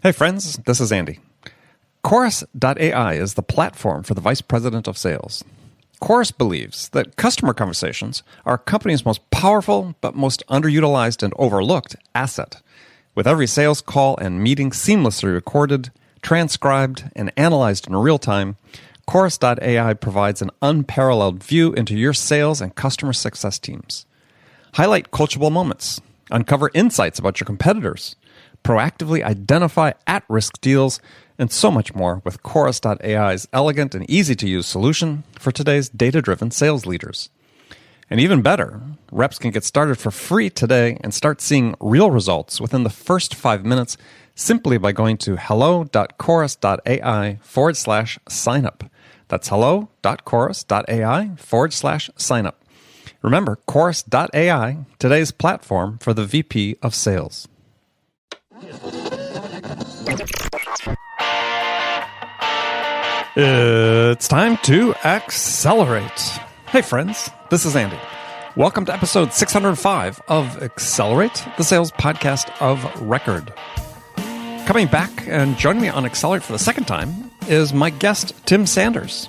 Hey friends, this is Andy. Chorus.ai is the platform for the Vice President of Sales. Chorus believes that customer conversations are a company's most powerful but most underutilized and overlooked asset. With every sales call and meeting seamlessly recorded, transcribed, and analyzed in real time, Chorus.ai provides an unparalleled view into your sales and customer success teams. Highlight coachable moments, uncover insights about your competitors, proactively identify at-risk deals, and so much more with Chorus.ai's elegant and easy-to-use solution for today's data-driven sales leaders. And even better, reps can get started for free today and start seeing real results within the first 5 minutes simply by going to hello.chorus.ai/signup. That's hello.chorus.ai/signup. Remember, Chorus.ai, today's platform for the VP of Sales. It's time to accelerate. Hey friends, this is Andy. Welcome to episode 605 of Accelerate, the sales podcast of record. Coming back and joining me on Accelerate for the second time is my guest, Tim Sanders.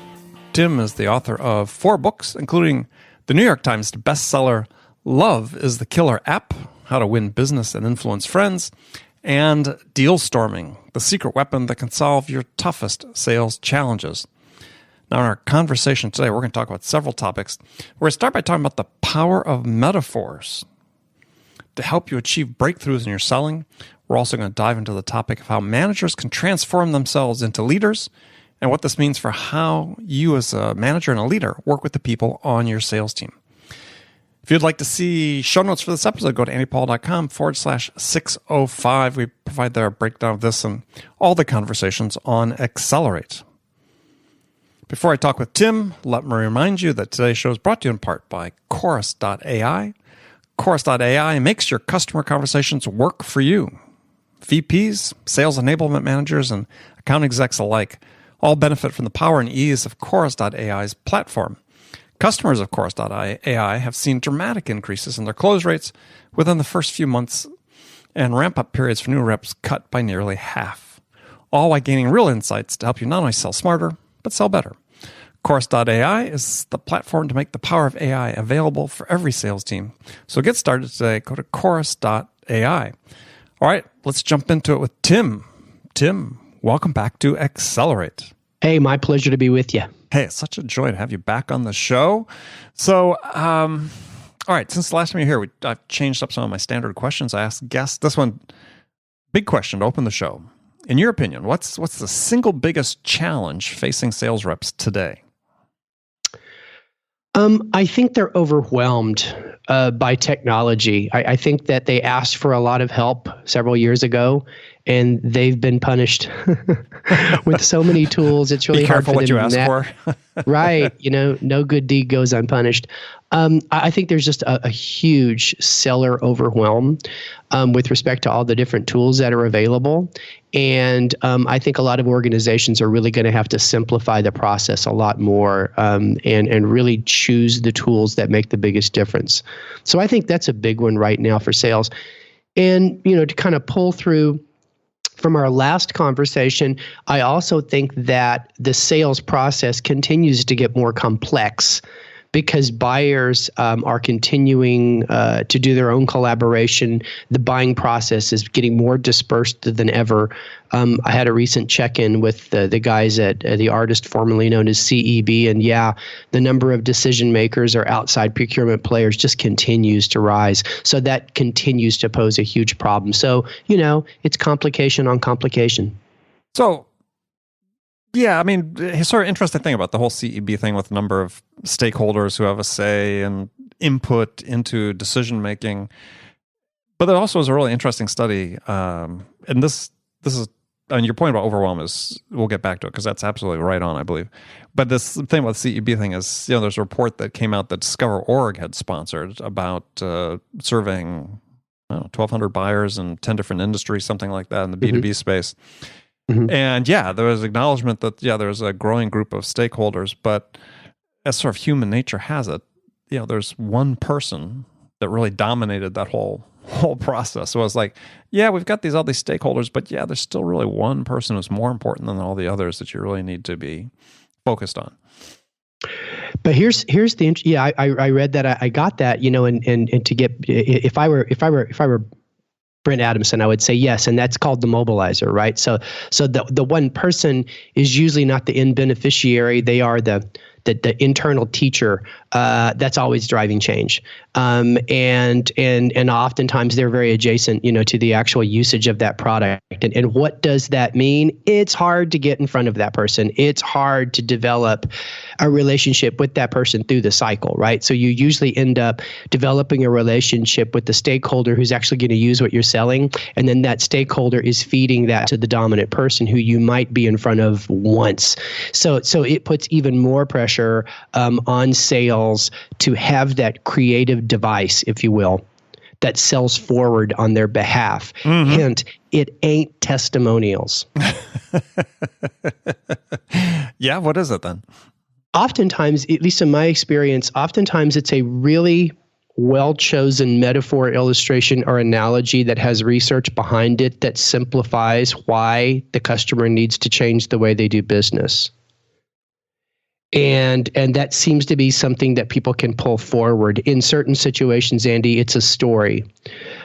Tim is the author of 4 books, including the New York Times bestseller, Love is the Killer App, How to Win Business and Influence Friends, and Deal Storming, the secret weapon that can solve your toughest sales challenges. Now, in our conversation today, we're going to talk about several topics. We're going to start by talking about the power of metaphors to help you achieve breakthroughs in your selling. We're also going to dive into the topic of how managers can transform themselves into leaders and what this means for how you as a manager and a leader work with the people on your sales team. If you'd like to see show notes for this episode, go to andypaul.com/605. We provide there a breakdown of this and all the conversations on Accelerate. Before I talk with Tim, let me remind you that today's show is brought to you in part by Chorus.ai. Chorus.ai makes your customer conversations work for you. VPs, sales enablement managers, and account execs alike all benefit from the power and ease of Chorus.ai's platform. Customers of Chorus.ai have seen dramatic increases in their close rates within the first few months and ramp-up periods for new reps cut by nearly half, all while gaining real insights to help you not only sell smarter, but sell better. Chorus.ai is the platform to make the power of AI available for every sales team. So get started today. Go to Chorus.ai. All right, let's jump into it with Tim. Tim, welcome back to Accelerate. Hey, my pleasure to be with you. Hey, it's such a joy to have you back on the show. So, all right, since the last time you were here, I've changed up some of my standard questions I ask guests. This one, big question to open the show. In your opinion, what's the single biggest challenge facing sales reps today? I think they're overwhelmed by technology. I think that they asked for a lot of help several years ago, and they've been punished with so many tools. It's really hard for them. Be careful what you ask for. Right. No good deed goes unpunished. I think there's just a huge seller overwhelm with respect to all the different tools that are available. And I think a lot of organizations are really going to have to simplify the process a lot more and really choose the tools that make the biggest difference. So I think that's a big one right now for sales. And, to kind of pull through from our last conversation, I also think that the sales process continues to get more complex because buyers are continuing to do their own collaboration. The buying process is getting more dispersed than ever. I had a recent check-in with the guys at the artist formerly known as CEB, and the number of decision makers or outside procurement players just continues to rise. So that continues to pose a huge problem. So, it's complication on complication. So, yeah, I mean, it's sort of interesting thing about the whole CEB thing with a number of stakeholders who have a say and input into decision making. But there also is a really interesting study, and this is, I mean, your point about overwhelm is, we'll get back to it because that's absolutely right on, I believe. But this thing about the CEB thing is, there's a report that came out that Discover.org had sponsored about surveying 1,200 buyers in 10 different industries, something like that in the B2B space. Mm-hmm. And there was acknowledgement that, there's a growing group of stakeholders, but as sort of human nature has it, there's one person that really dominated that whole whole process was like, yeah, we've got all these stakeholders, but yeah, there's still really one person who's more important than all the others that you really need to be focused on. But here's the yeah, I read that, I got that, and to get, if I were Brent Adamson, I would say yes, and that's called the mobilizer, right? So the one person is usually not the end beneficiary; they are the internal teacher that's always driving change, and oftentimes they're very adjacent, to the actual usage of that product. And what does that mean? It's hard to get in front of that person. It's hard to develop a relationship with that person through the cycle, right? So you usually end up developing a relationship with the stakeholder who's actually going to use what you're selling, and then that stakeholder is feeding that to the dominant person who you might be in front of once. So it puts even more pressure on sales to have that creative device, if you will, that sells forward on their behalf. Mm-hmm. Hint, it ain't testimonials. Yeah, what is it then? Oftentimes, at least in my experience, it's a really well-chosen metaphor, illustration, or analogy that has research behind it that simplifies why the customer needs to change the way they do business. And that seems to be something that people can pull forward. In certain situations, Andy, it's a story,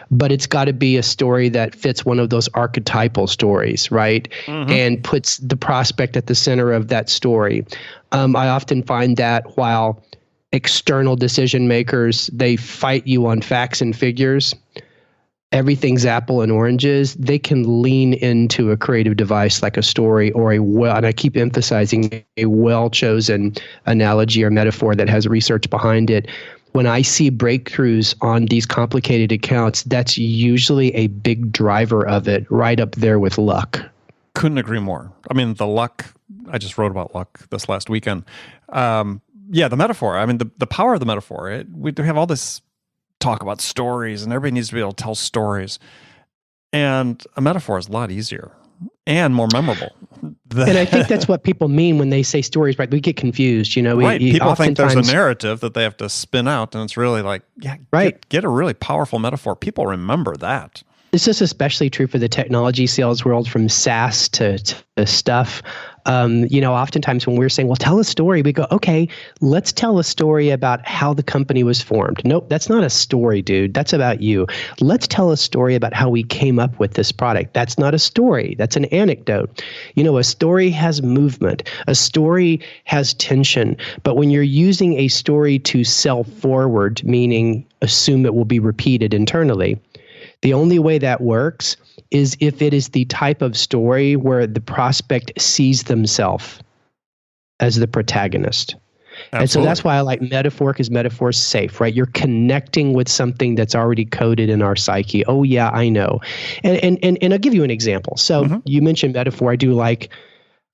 but it's got to be a story that fits one of those archetypal stories, right? Mm-hmm. And puts the prospect at the center of that story. I often find that while external decision makers, they fight you on facts and figures, everything's apple and oranges, they can lean into a creative device like a story or and I keep emphasizing, a well-chosen analogy or metaphor that has research behind it. When I see breakthroughs on these complicated accounts, that's usually a big driver of it, right up there with luck. Couldn't agree more. I mean, the luck, I just wrote about luck this last weekend. Yeah, the metaphor, I mean, the power of the metaphor, we have all this talk about stories, and everybody needs to be able to tell stories. And a metaphor is a lot easier and more memorable. And I think that's what people mean when they say stories, right? We get confused, Right. People think there's a narrative that they have to spin out, and it's really like, yeah, right. Get a really powerful metaphor. People remember that. This is especially true for the technology sales world, from SaaS to stuff. Oftentimes when we're saying, well, tell a story, we go, okay, let's tell a story about how the company was formed. Nope, that's not a story, dude. That's about you. Let's tell a story about how we came up with this product. That's not a story. That's an anecdote. A story has movement. A story has tension. But when you're using a story to sell forward, meaning assume it will be repeated internally, the only way that works is if it is the type of story where the prospect sees themselves as the protagonist. Absolutely. And so that's why I like metaphor, because metaphor is safe, right? You're connecting with something that's already coded in our psyche. Oh, yeah, I know. And I'll give you an example. So You mentioned metaphor. I do like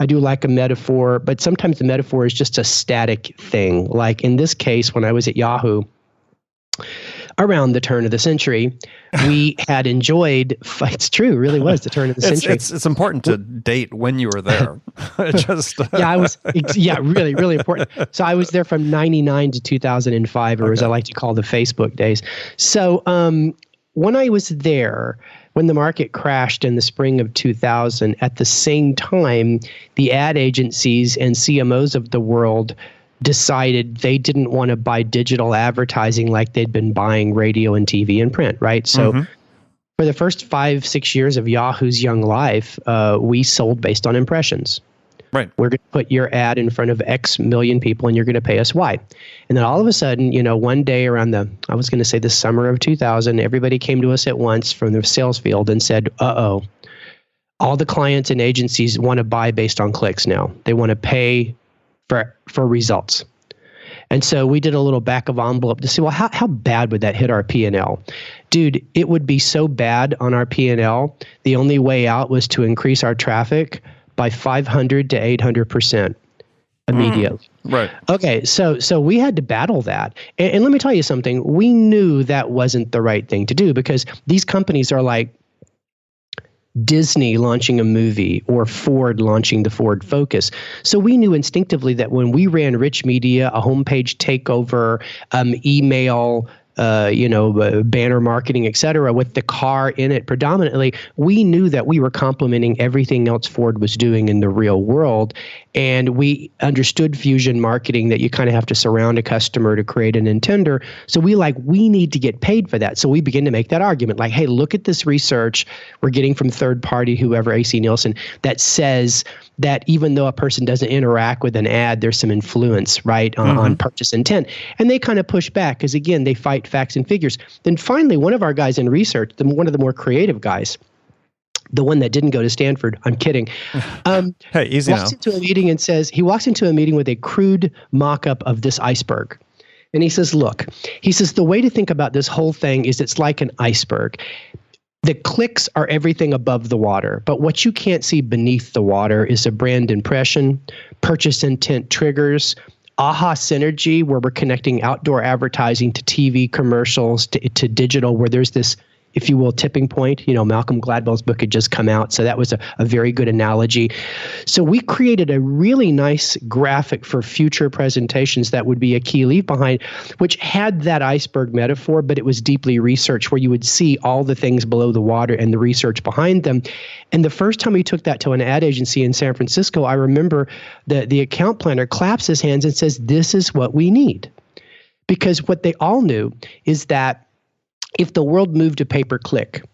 a metaphor, but sometimes the metaphor is just a static thing. Like in this case, when I was at Yahoo, around the turn of the century, we had enjoyed. It's true, it really was the turn of the century. It's important to date when you were there. Really, really important. So I was there from 99 to 2005, or as I like to call the Facebook days. So when I was there, when the market crashed in the spring of 2000, at the same time, the ad agencies and CMOs of the world decided they didn't want to buy digital advertising like they'd been buying radio and TV and print, right? So for the first 5-6 years of Yahoo's young life, we sold based on impressions. Right. We're going to put your ad in front of X million people and you're going to pay us Y. And then all of a sudden, one day around the summer of 2000, everybody came to us at once from the sales field and said, uh-oh, all the clients and agencies want to buy based on clicks now. They want to pay for results. And so we did a little back of envelope to see, well, how bad would that hit our P&L? Dude, it would be so bad on our P&L, the only way out was to increase our traffic by 500 to 800% immediately. Right. Okay, so we had to battle that. And let me tell you something, we knew that wasn't the right thing to do, because these companies are like Disney launching a movie or Ford launching the Ford Focus. So we knew instinctively that when we ran rich media, a homepage takeover, email, banner marketing, et cetera, with the car in it predominantly, we knew that we were complementing everything else Ford was doing in the real world. And we understood fusion marketing, that you kind of have to surround a customer to create an intender. So we need to get paid for that. So we begin to make that argument like, hey, look at this research we're getting from third party, whoever, AC Nielsen, that says that even though a person doesn't interact with an ad, there's some influence, right, on purchase intent. And they kind of push back because, again, they fight facts and figures. Then finally, one of our guys in research, one of the more creative guys, the one that didn't go to Stanford, I'm kidding. Hey, easy now. Walks into a meeting and says, he walks into a meeting with a crude mock-up of this iceberg. And he says, look, the way to think about this whole thing is it's like an iceberg. The clicks are everything above the water, but what you can't see beneath the water is a brand impression, purchase intent triggers, aha synergy, where we're connecting outdoor advertising to TV commercials, to digital, where there's this, if you will, tipping point. Malcolm Gladwell's book had just come out, so that was a very good analogy. So we created a really nice graphic for future presentations that would be a key leave behind, which had that iceberg metaphor, but it was deeply researched, where you would see all the things below the water and the research behind them. And the first time we took that to an ad agency in San Francisco, I remember the account planner claps his hands and says, this is what we need. Because what they all knew is that if the world moved to pay-per-click,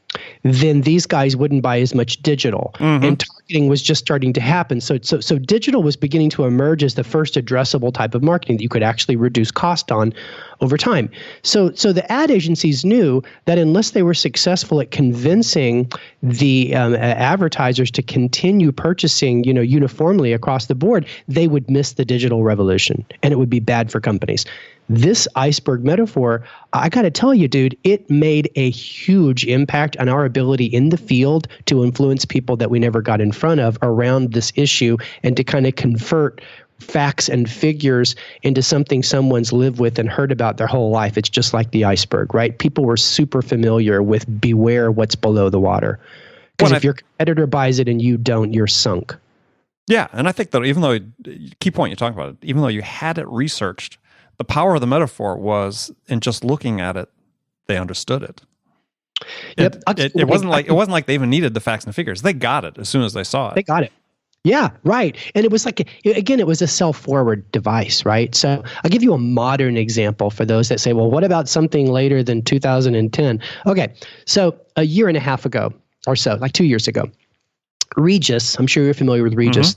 then these guys wouldn't buy as much digital. And targeting was just starting to happen. So digital was beginning to emerge as the first addressable type of marketing that you could actually reduce cost on over time. So the ad agencies knew that unless they were successful at convincing the advertisers to continue purchasing, uniformly across the board, they would miss the digital revolution, and it would be bad for companies. This iceberg metaphor, I got to tell you, dude, it made a huge impact on our ability in the field to influence people that we never got in front of around this issue, and to kind of convert facts and figures into something someone's lived with and heard about their whole life. It's just like the iceberg, right? People were super familiar with beware what's below the water. Because if your competitor buys it and you don't, you're sunk. Yeah, and I think that even though, key point you're talking about, even though you had it researched, the power of the metaphor was in just looking at it, they understood it. It wasn't like they even needed the facts and figures. They got it as soon as they saw it. They got it. Yeah, right. And it was like, again, it was a self-forward device, right? So I'll give you a modern example for those that say, well, what about something later than 2010? Okay, so a year and a half ago or so, like 2 years ago, Regis, I'm sure you're familiar with Regis,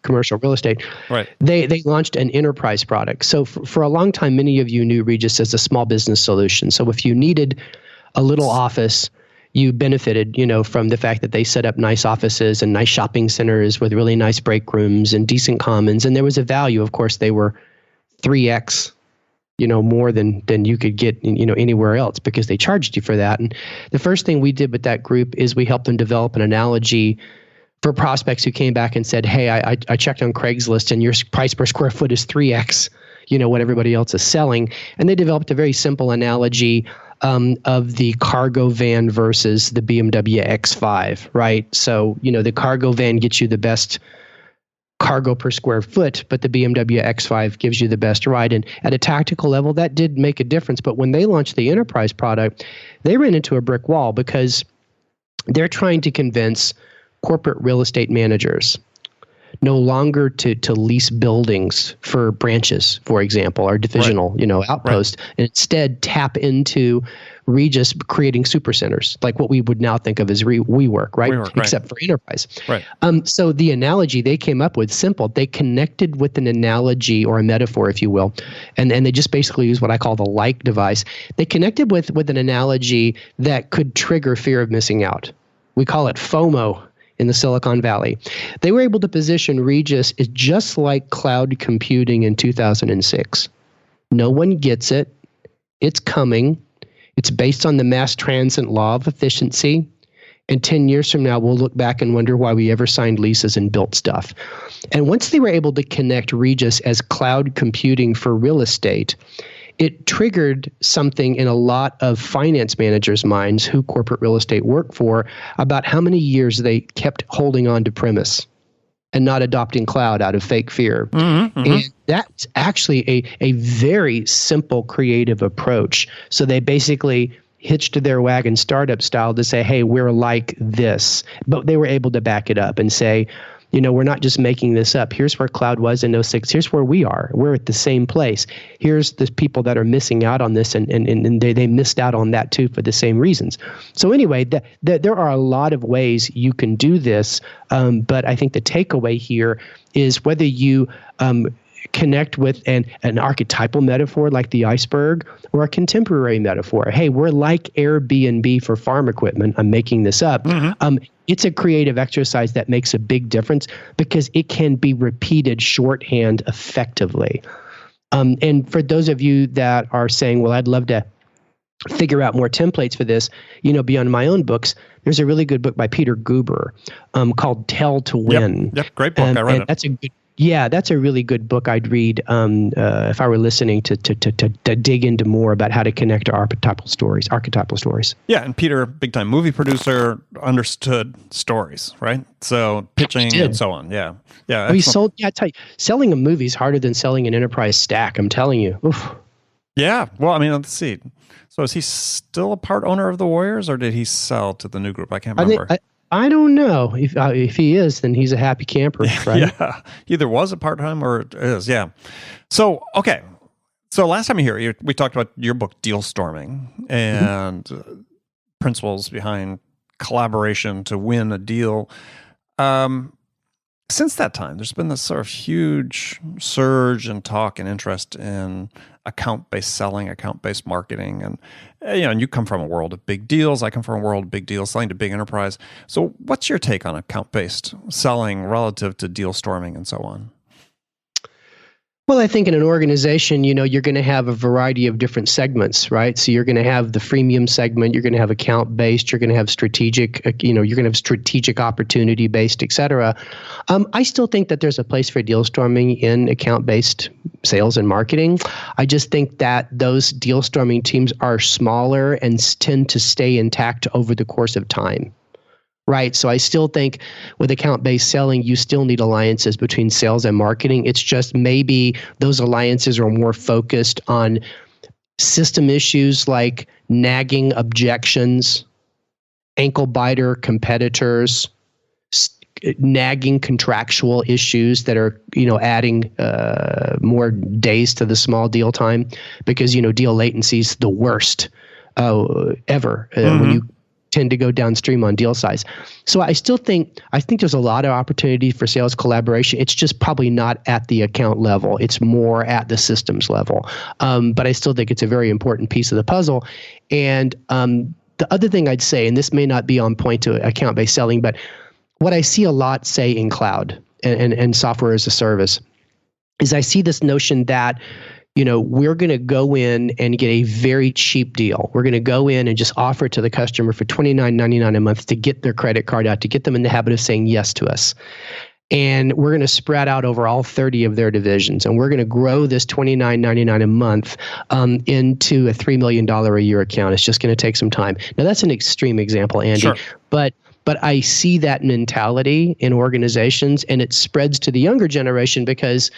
commercial real estate. Right. They launched an enterprise product. So for a long time, many of you knew Regis as a small business solution. So if you needed a little office, you benefited, from the fact that they set up nice offices and nice shopping centers with really nice break rooms and decent commons. And there was a value. Of course, they were 3x, more than you could get, anywhere else, because they charged you for that. And the first thing we did with that group is we helped them develop an analogy for prospects who came back and said, hey, I checked on Craigslist and your price per square foot is 3x, what everybody else is selling. And they developed a very simple analogy of the cargo van versus the BMW X5, right? So, the cargo van gets you the best cargo per square foot, but the BMW X5 gives you the best ride. And at a tactical level, that did make a difference. But when they launched the enterprise product, they ran into a brick wall, because they're trying to convince corporate real estate managers no longer to lease buildings for branches, for example, or divisional, outposts, and instead tap into Regis creating supercenters, like what we would now think of as WeWork, right? Except for enterprise. Right. So the analogy they came up with, simple, they connected with an analogy or a metaphor, if you will, and they just basically use what I call the like device. They connected with an analogy that could trigger fear of missing out. We call it FOMO in the Silicon Valley. They were able to position Regis as just like cloud computing in 2006. No one gets it. It's coming. It's based on the mass transit law of efficiency. And 10 years from now, we'll look back and wonder why we ever signed leases and built stuff. And once they were able to connect Regis as cloud computing for real estate, it triggered something in a lot of finance managers' minds who corporate real estate work for, about how many years they kept holding on to premise. and not adopting cloud out of fake fear. And that's actually a very simple, creative approach. So they basically hitched their wagon startup style to say, hey, we're like this. But they were able to back it up and say, we're not just making this up. Here's where cloud was in 06. Here's where we are. We're at the same place. Here's the people that are missing out on this, and they missed out on that too for the same reasons. So anyway, there are a lot of ways you can do this, but I think the takeaway here is whether you connect with an archetypal metaphor like the iceberg or a contemporary metaphor. Hey, we're like Airbnb for farm equipment. I'm making this up. It's a creative exercise that makes a big difference because it can be repeated shorthand effectively. And for those of you that are saying, well, I'd love to figure out more templates for this, beyond my own books, there's a really good book by Peter Guber called Tell to Win. Yep, great book. I read it. That's a really good book I'd read if I were listening to dig into more about how to connect to archetypal stories. Yeah, and Peter, big time movie producer, understood stories, right? So pitching and so on. Yeah. Well, I tell you, selling a movie is harder than selling an enterprise stack. I'm telling you. Oof. Yeah. Well, I mean, let's see. So is he still a part owner of the Warriors, or did he sell to the new group? I can't remember. I don't know. If he is, then he's a happy camper, right? Yeah. Either was a part-time or is, yeah. So, okay. So last time you were here, we talked about your book, Deal Storming, and principles behind collaboration to win a deal. Since that time, there's been this sort of huge surge in talk and interest in account-based selling, account-based marketing. And, and you come from a world of big deals. I come from a world of big deals, selling to big enterprise. So what's your take on account-based selling relative to deal storming and so on? Well, I think in an organization, you're going to have a variety of different segments, right? So you're going to have the freemium segment, you're going to have account-based, you're going to have strategic, you're going to have strategic opportunity-based, et cetera. I still think that there's a place for deal storming in account-based sales and marketing. I just think that those deal storming teams are smaller and tend to stay intact over the course of time. Right. So I still think with account-based selling, you still need alliances between sales and marketing. It's just maybe those alliances are more focused on system issues like nagging objections, ankle biter competitors, nagging contractual issues that are, adding more days to the small deal time because, deal latency is the worst ever when you tend to go downstream on deal size. So I think there's a lot of opportunity for sales collaboration. It's just probably not at the account level. It's more at the systems level. But I still think it's a very important piece of the puzzle. And the other thing I'd say, and this may not be on point to account-based selling, but what I see a lot, say, in cloud and software as a service, is I see this notion that we're going to go in and get a very cheap deal. We're going to go in and just offer it to the customer for $29.99 a month to get their credit card out, to get them in the habit of saying yes to us. And we're going to spread out over all 30 of their divisions. And we're going to grow this $29.99 a month into a $3 million a year account. It's just going to take some time. Now, that's an extreme example, Andy. Sure. But I see that mentality in organizations, and it spreads to the younger generation because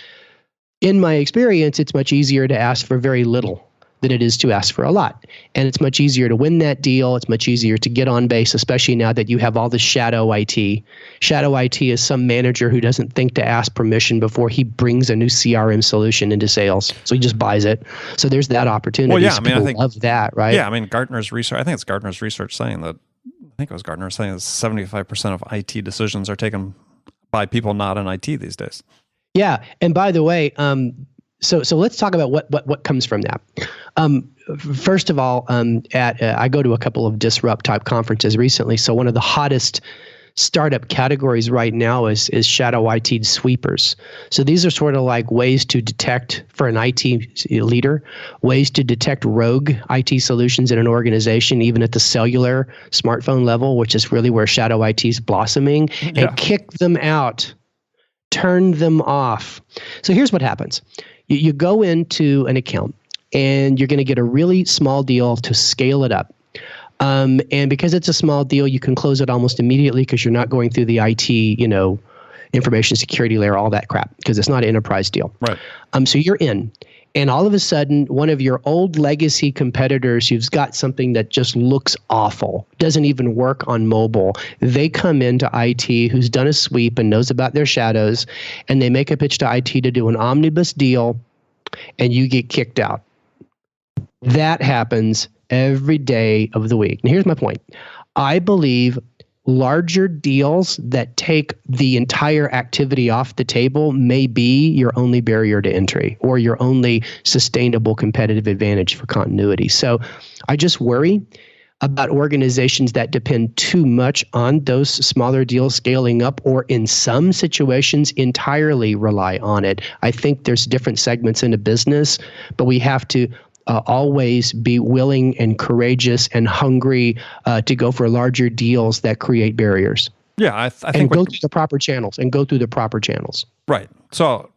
in my experience, it's much easier to ask for very little than it is to ask for a lot. And it's much easier to win that deal. It's much easier to get on base, especially now that you have all the shadow IT. Shadow IT is some manager who doesn't think to ask permission before he brings a new CRM solution into sales. So he just buys it. So there's that opportunity. Well, yeah, I think love that, right? Yeah, Gartner's research, I think it's Gartner's research saying that, I think it was Gartner saying that 75% of IT decisions are taken by people not in IT these days. Yeah, and by the way, so let's talk about what comes from that. First of all, I go to a couple of disrupt type conferences recently. So one of the hottest startup categories right now is shadow IT sweepers. So these are sort of like ways to detect, for an IT leader, ways to detect rogue IT solutions in an organization, even at the cellular smartphone level, which is really where shadow IT is blossoming, and kick them out. Turn them off. So here's what happens. You go into an account and you're going to get a really small deal to scale it up. And because it's a small deal, you can close it almost immediately because you're not going through the IT, information security layer, all that crap, because it's not an enterprise deal. Right. So you're in. And all of a sudden, one of your old legacy competitors who's got something that just looks awful, doesn't even work on mobile, they come into IT, who's done a sweep and knows about their shadows, and they make a pitch to IT to do an omnibus deal, and you get kicked out. That happens every day of the week. And here's my point. I believe larger deals that take the entire activity off the table may be your only barrier to entry or your only sustainable competitive advantage for continuity. So I just worry about organizations that depend too much on those smaller deals scaling up, or in some situations entirely rely on it. I think there's different segments in a business, but we have to always be willing and courageous and hungry to go for larger deals that create barriers. Yeah, I think and go through the proper channels. Right. So,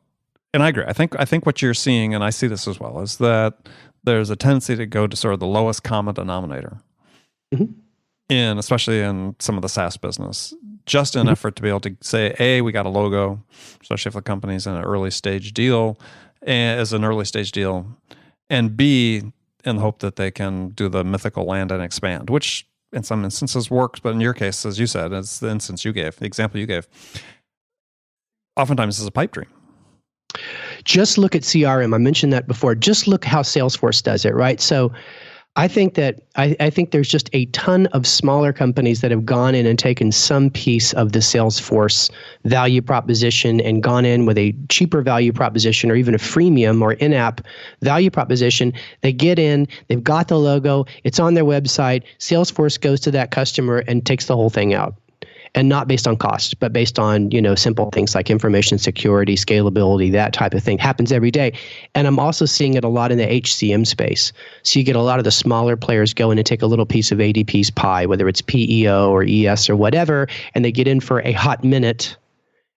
and I agree. I think what you're seeing, and I see this as well, is that there's a tendency to go to sort of the lowest common denominator, especially in some of the SaaS business, just in an effort to be able to say, A, we got a logo, especially if the company's in an early stage deal, and B, in the hope that they can do the mythical land and expand, which in some instances works, but in your case, as you said, as the example you gave, oftentimes is a pipe dream. Just look at CRM. I mentioned that before. Just look how Salesforce does it, right? So I think there's just a ton of smaller companies that have gone in and taken some piece of the Salesforce value proposition and gone in with a cheaper value proposition or even a freemium or in-app value proposition. They get in, they've got the logo, it's on their website. Salesforce goes to that customer and takes the whole thing out. And not based on cost, but based on, simple things like information security, scalability, that type of thing happens every day. And I'm also seeing it a lot in the HCM space. So you get a lot of the smaller players go in and take a little piece of ADP's pie, whether it's PEO or ES or whatever, and they get in for a hot minute.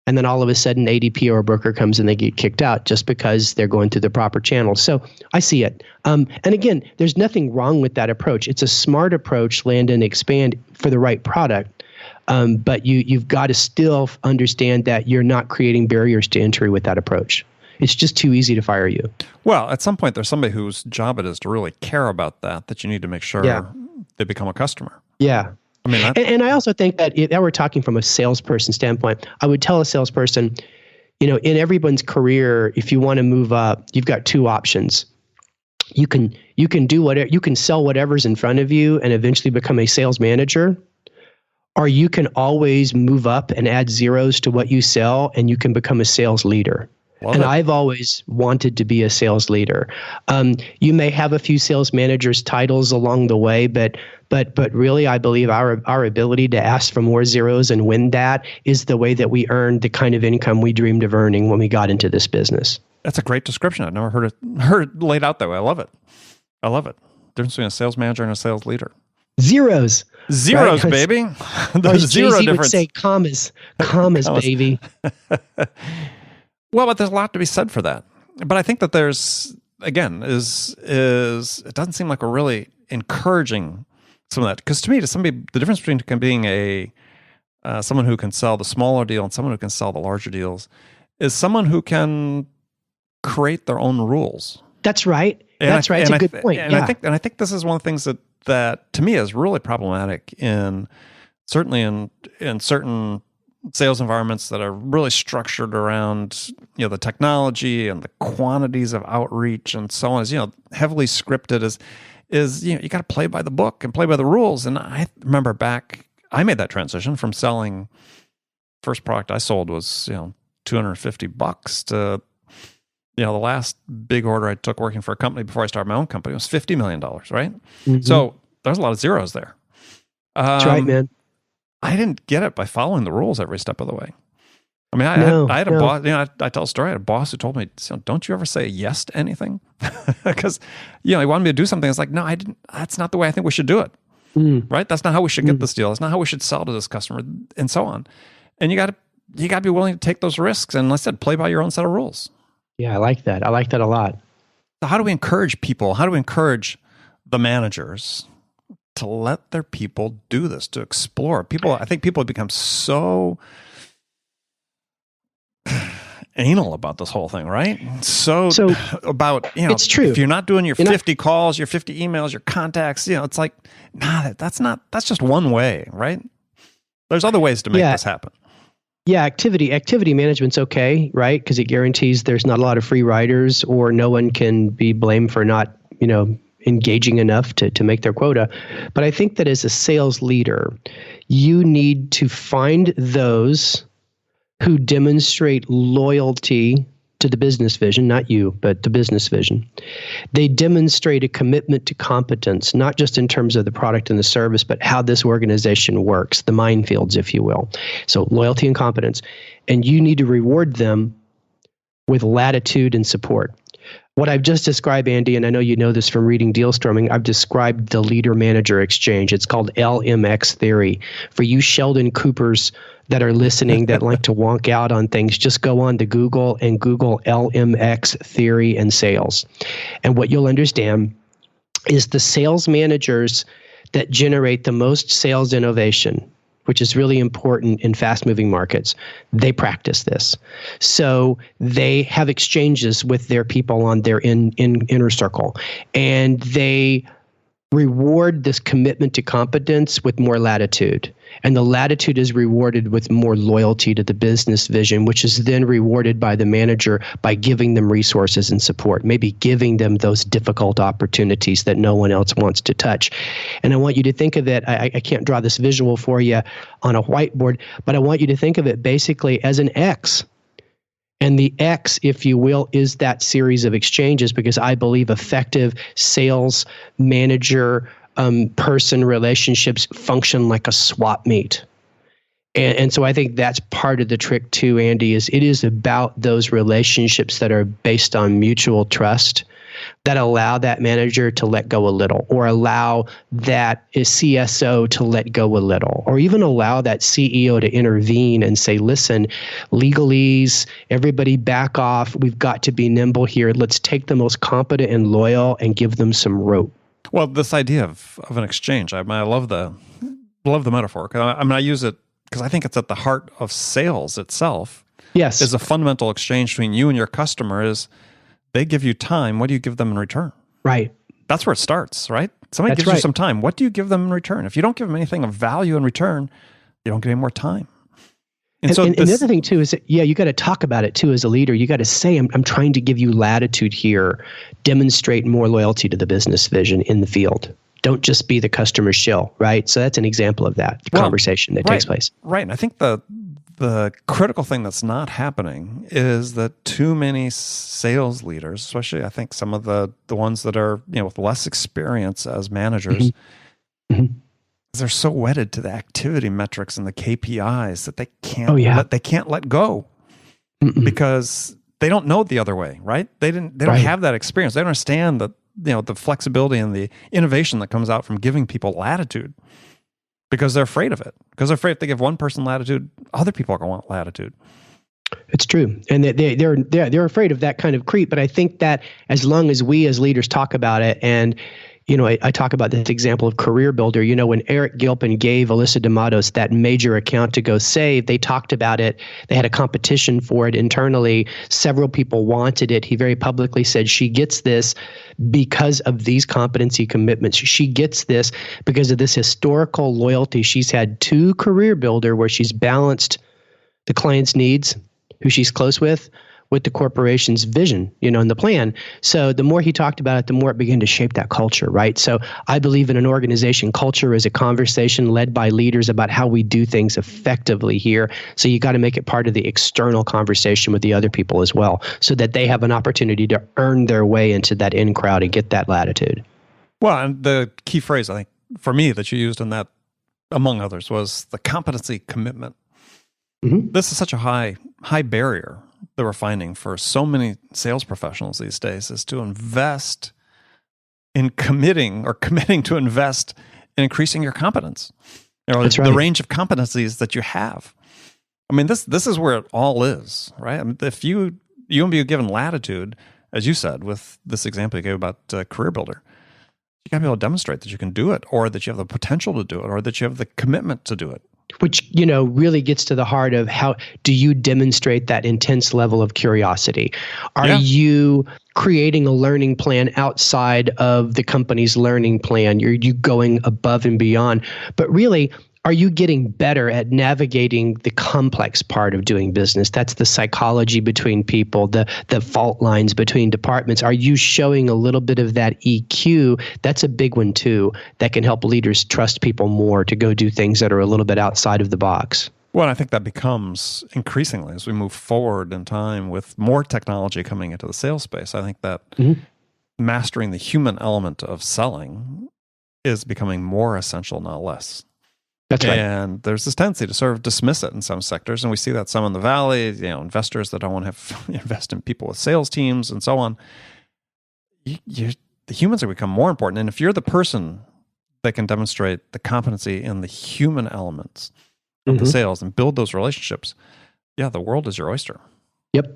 And then all of a sudden ADP or a broker comes and they get kicked out just because they're going through the proper channels. So I see it. And again, there's nothing wrong with that approach. It's a smart approach, land and expand for the right product. But you've got to still understand that you're not creating barriers to entry with that approach. It's just too easy to fire you. Well, at some point, there's somebody whose job it is to really care about that you need to make sure they become a customer. Yeah. I mean, and I also think that if we're talking from a salesperson standpoint, I would tell a salesperson, in everyone's career, if you want to move up, you've got two options. You can do whatever, you can sell whatever's in front of you and eventually become a sales manager. Or you can always move up and add zeros to what you sell, and you can become a sales leader. I've always wanted to be a sales leader. You may have a few sales managers titles along the way, but really, I believe our ability to ask for more zeros and win that is the way that we earned the kind of income we dreamed of earning when we got into this business. That's a great description. I've never heard it laid out that way. I love it. Difference between a sales manager and a sales leader. Zeros, right? Baby. There's zero difference. Would say commas, baby. Well, but there's a lot to be said for that. But I think that there's, again, is it doesn't seem like we're really encouraging some of that. Because to me, the difference between being someone who can sell the smaller deal and someone who can sell the larger deals is someone who can create their own rules. That's right. That's right. It's a good point. And I think this is one of the things that to me is really problematic certainly in certain sales environments that are really structured around the technology and the quantities of outreach and so on, is heavily scripted, is you got to play by the book and play by the rules. And I remember I made that transition from selling. First product I sold was $250 to the last big order I took working for a company before I started my own company was $50 million, right? Mm-hmm. So there's a lot of zeros there. That's right, man. I didn't get it by following the rules every step of the way. I mean, I had a boss, I tell a story, I had a boss who told me, don't you ever say yes to anything? Because, he wanted me to do something. It's like, no, I didn't. That's not the way I think we should do it, right? That's not how we should get this deal. That's not how we should sell to this customer, and so on. And you got to be willing to take those risks. And like I said, play by your own set of rules. Yeah, I like that. I like that a lot. So how do we encourage people? How do we encourage the managers to let their people do this, to explore? I think people have become so anal about this whole thing, right? So about, it's true. If you're not doing your 50 calls, your 50 emails, your contacts, it's like, that's just one way, right? There's other ways to make this happen. Yeah, activity management's okay, right? Because it guarantees there's not a lot of free riders, or no one can be blamed for not, engaging enough to make their quota. But I think that as a sales leader, you need to find those who demonstrate loyalty to the business vision, not you, but the business vision. They demonstrate a commitment to competence, not just in terms of the product and the service, but how this organization works, the minefields, if you will. So loyalty and competence. And you need to reward them with latitude and support. What I've just described, Andy, and I know you know this from reading Deal Storming, I've described the leader-manager exchange. It's called LMX Theory. For you Sheldon Coopers that are listening that like to wonk out on things, just go on to Google and Google LMX Theory and sales. And what you'll understand is the sales managers that generate the most sales innovation, which is really important in fast-moving markets, they practice this. So they have exchanges with their people on their inner circle, and they reward this commitment to competence with more latitude. And the latitude is rewarded with more loyalty to the business vision, which is then rewarded by the manager by giving them resources and support, maybe giving them those difficult opportunities that no one else wants to touch. And I want you to think of it, I can't draw this visual for you on a whiteboard, but I want you to think of it basically as an X. And the X, if you will, is that series of exchanges, because I believe effective sales manager person relationships function like a swap meet. And so I think that's part of the trick too, Andy, is it is about those relationships that are based on mutual trust that allow that manager to let go a little, or allow that CSO to let go a little, or even allow that CEO to intervene and say, listen, legalese, everybody back off. We've got to be nimble here. Let's take the most competent and loyal and give them some rope. Well, this idea of an exchange, I love the metaphor. I use it because I think it's at the heart of sales itself. Yes. Is a fundamental exchange between you and your customer. Is they give you time, what do you give them in return? Right. That's where it starts, right? Somebody gives you some time. What do you give them in return? If you don't give them anything of value in return, you don't get any more time. And the other thing too is that, you got to talk about it too as a leader. You got to say, I'm trying to give you latitude here, demonstrate more loyalty to the business vision in the field. Don't just be the customer shill, right? So that's an example of that conversation that takes place. Right. And I think the critical thing that's not happening is that too many sales leaders, especially I think some of the ones that are, with less experience as managers, they're so wedded to the activity metrics and the KPIs that they can't let go because they don't know the other way, right? They don't have that experience. They don't understand the flexibility and the innovation that comes out from giving people latitude. Because they're afraid of it. Because they're afraid if they give one person latitude, other people are going to want latitude. It's true, and they're afraid of that kind of creep. But I think that as long as we as leaders talk about it, and I talk about this example of Careerbuilder. When Eric Gilpin gave Alyssa DeMatos that major account to go save, they talked about it. They had a competition for it internally. Several people wanted it. He very publicly said she gets this because of these competency commitments. She gets this because of this historical loyalty she's had to Careerbuilder, where she's balanced the client's needs, who she's close with the corporation's vision, and the plan. So the more he talked about it, the more it began to shape that culture, right? So I believe in an organization, culture is a conversation led by leaders about how we do things effectively here. So you got to make it part of the external conversation with the other people as well, so that they have an opportunity to earn their way into that in crowd and get that latitude. Well, and the key phrase, I think, for me that you used in that, among others, was the competency commitment. This is such a high barrier that we're finding for so many sales professionals these days, is to invest in committing to invest in increasing your competence, That's right. The range of competencies that you have. I mean, this is where it all is, right? I mean, if you won't be given latitude, as you said, with this example you gave about Careerbuilder, you got to be able to demonstrate that you can do it, or that you have the potential to do it, or that you have the commitment to do it. which, really gets to the heart of how do you demonstrate that intense level of curiosity? Are you creating a learning plan outside of the company's learning plan? Are you going above and beyond? But really, are you getting better at navigating the complex part of doing business? That's the psychology between people, the fault lines between departments. Are you showing a little bit of that EQ? That's a big one too, that can help leaders trust people more to go do things that are a little bit outside of the box. Well, I think that becomes increasingly as we move forward in time with more technology coming into the sales space. I think that mastering the human element of selling is becoming more essential, not less. That's right. And there's this tendency to sort of dismiss it in some sectors. And we see that some in the Valley, investors that don't want to invest in people with sales teams and so on. The humans have become more important. And if you're the person that can demonstrate the competency in the human elements of the sales and build those relationships, the world is your oyster. Yep.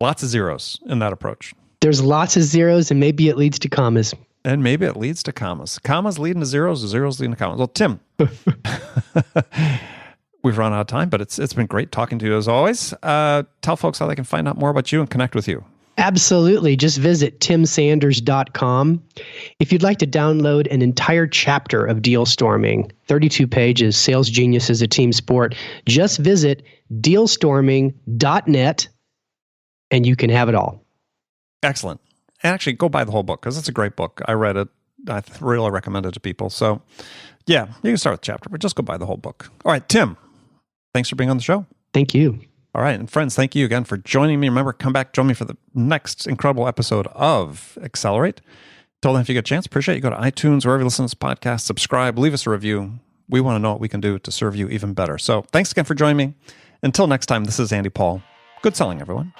Lots of zeros in that approach. There's lots of zeros, and maybe it leads to commas. And maybe it leads to commas. Commas leading to zeros, zeros leading to commas. Well, Tim, we've run out of time, but it's been great talking to you as always. Tell folks how they can find out more about you and connect with you. Absolutely. Just visit timsanders.com. If you'd like to download an entire chapter of Deal Storming, 32 pages, Sales Genius is a Team Sport, just visit dealstorming.net and you can have it all. Excellent. And actually, go buy the whole book because it's a great book. I read it. I really recommend it to people. So, you can start with the chapter, but just go buy the whole book. All right, Tim, thanks for being on the show. Thank you. All right, and friends, thank you again for joining me. Remember, come back, join me for the next incredible episode of Accelerate. Till then, if you get a chance, appreciate you. Go to iTunes, wherever you listen to this podcast, subscribe, leave us a review. We want to know what we can do to serve you even better. So thanks again for joining me. Until next time, this is Andy Paul. Good selling, everyone.